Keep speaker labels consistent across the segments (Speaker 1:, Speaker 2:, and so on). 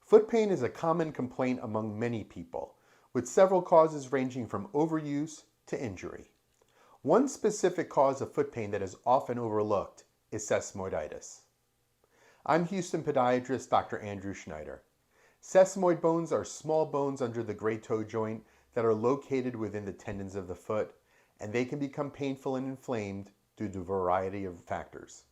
Speaker 1: Foot pain is a common complaint among many people, with several causes ranging from overuse to injury. One specific cause of foot pain that is often overlooked is sesamoiditis. I'm Houston podiatrist Dr. Andrew Schneider. Sesamoid bones are small bones under the great toe joint that are located within the tendons of the foot, and they can become painful and inflamed due to a variety of factors.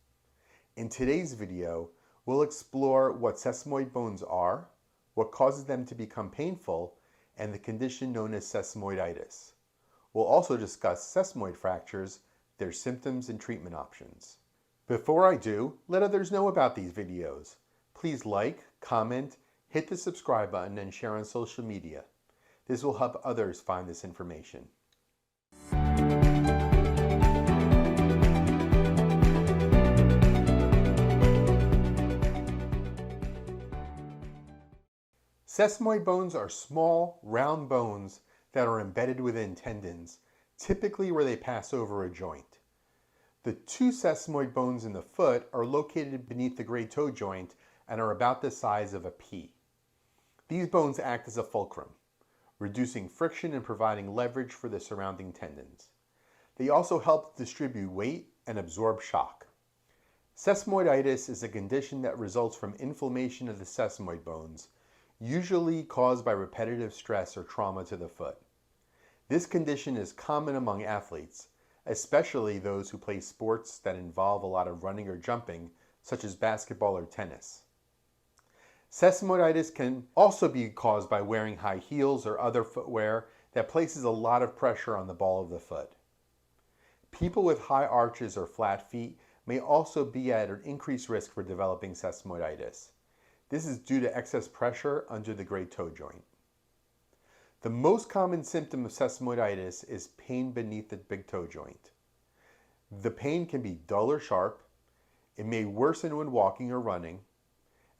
Speaker 1: In today's video, we'll explore what sesamoid bones are, what causes them to become painful, and the condition known as sesamoiditis. We'll also discuss sesamoid fractures, their symptoms, and treatment options. Before I do, let others know about these videos. Please like, comment, hit the subscribe button, and share on social media. This will help others find this information. Sesamoid bones are small, round bones that are embedded within tendons, typically where they pass over a joint. The two sesamoid bones in the foot are located beneath the great toe joint and are about the size of a pea. These bones act as a fulcrum, reducing friction and providing leverage for the surrounding tendons. They also help distribute weight and absorb shock. Sesamoiditis is a condition that results from inflammation of the sesamoid bones, usually caused by repetitive stress or trauma to the foot. This condition is common among athletes, especially those who play sports that involve a lot of running or jumping, such as basketball or tennis. Sesamoiditis can also be caused by wearing high heels or other footwear that places a lot of pressure on the ball of the foot. People with high arches or flat feet may also be at an increased risk for developing sesamoiditis. This is due to excess pressure under the great toe joint. The most common symptom of sesamoiditis is pain beneath the big toe joint. The pain can be dull or sharp, it may worsen when walking or running,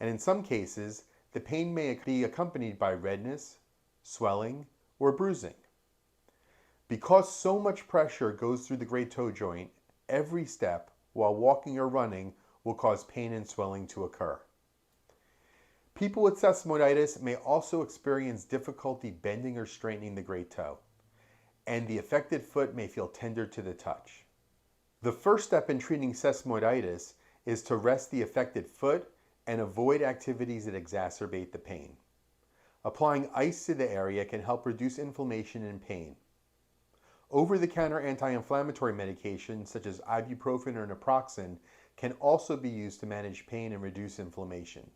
Speaker 1: and in some cases, the pain may be accompanied by redness, swelling, or bruising. Because so much pressure goes through the great toe joint, every step while walking or running will cause pain and swelling to occur. People with sesamoiditis may also experience difficulty bending or straightening the great toe, and the affected foot may feel tender to the touch. The first step in treating sesamoiditis is to rest the affected foot and avoid activities that exacerbate the pain. Applying ice to the area can help reduce inflammation and pain. Over-the-counter anti-inflammatory medications such as ibuprofen or naproxen can also be used to manage pain and reduce inflammation.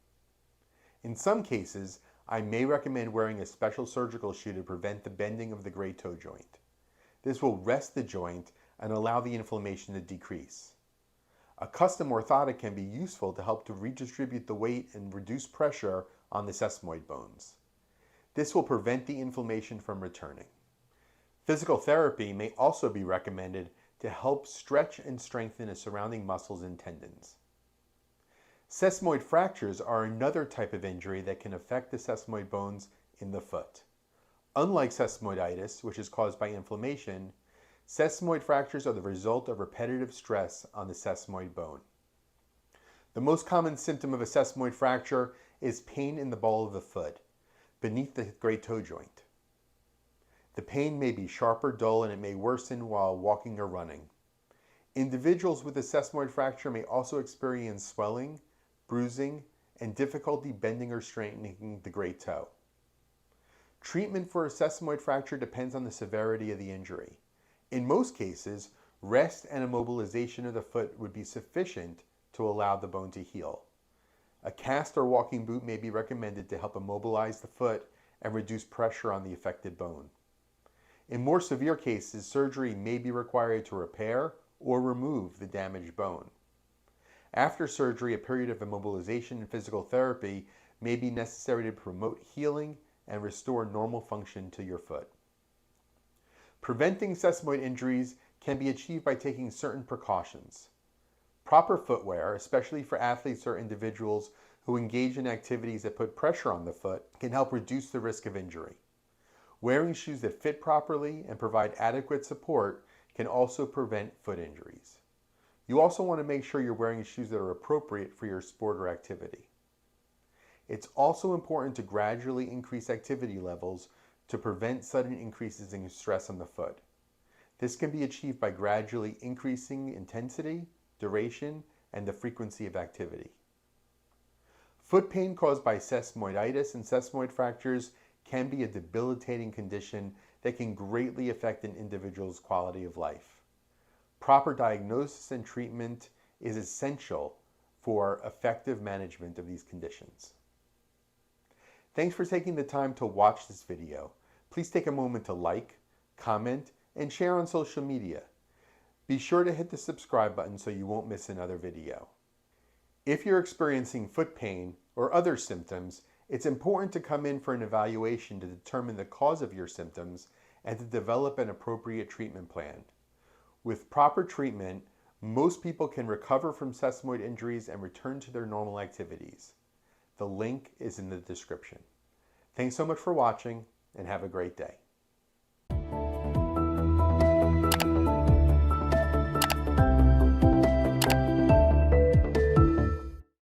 Speaker 1: In some cases, I may recommend wearing a special surgical shoe to prevent the bending of the great toe joint. This will rest the joint and allow the inflammation to decrease. A custom orthotic can be useful to help to redistribute the weight and reduce pressure on the sesamoid bones. This will prevent the inflammation from returning. Physical therapy may also be recommended to help stretch and strengthen the surrounding muscles and tendons. Sesamoid fractures are another type of injury that can affect the sesamoid bones in the foot. Unlike sesamoiditis, which is caused by inflammation, sesamoid fractures are the result of repetitive stress on the sesamoid bone. The most common symptom of a sesamoid fracture is pain in the ball of the foot, beneath the great toe joint. The pain may be sharp or dull, and it may worsen while walking or running. Individuals with a sesamoid fracture may also experience swelling, bruising, and difficulty bending or straightening the great toe. Treatment for a sesamoid fracture depends on the severity of the injury. In most cases, rest and immobilization of the foot would be sufficient to allow the bone to heal. A cast or walking boot may be recommended to help immobilize the foot and reduce pressure on the affected bone. In more severe cases, surgery may be required to repair or remove the damaged bone. After surgery, a period of immobilization and physical therapy may be necessary to promote healing and restore normal function to your foot. Preventing sesamoid injuries can be achieved by taking certain precautions. Proper footwear, especially for athletes or individuals who engage in activities that put pressure on the foot, can help reduce the risk of injury. Wearing shoes that fit properly and provide adequate support can also prevent foot injuries. You also want to make sure you're wearing shoes that are appropriate for your sport or activity. It's also important to gradually increase activity levels to prevent sudden increases in stress on the foot. This can be achieved by gradually increasing intensity, duration, and the frequency of activity. Foot pain caused by sesamoiditis and sesamoid fractures can be a debilitating condition that can greatly affect an individual's quality of life. Proper diagnosis and treatment is essential for effective management of these conditions. Thanks for taking the time to watch this video. Please take a moment to like, comment, and share on social media. Be sure to hit the subscribe button so you won't miss another video. If you're experiencing foot pain or other symptoms, it's important to come in for an evaluation to determine the cause of your symptoms and to develop an appropriate treatment plan. With proper treatment, most people can recover from sesamoid injuries and return to their normal activities. The link is in the description. Thanks so much for watching, and have a great day.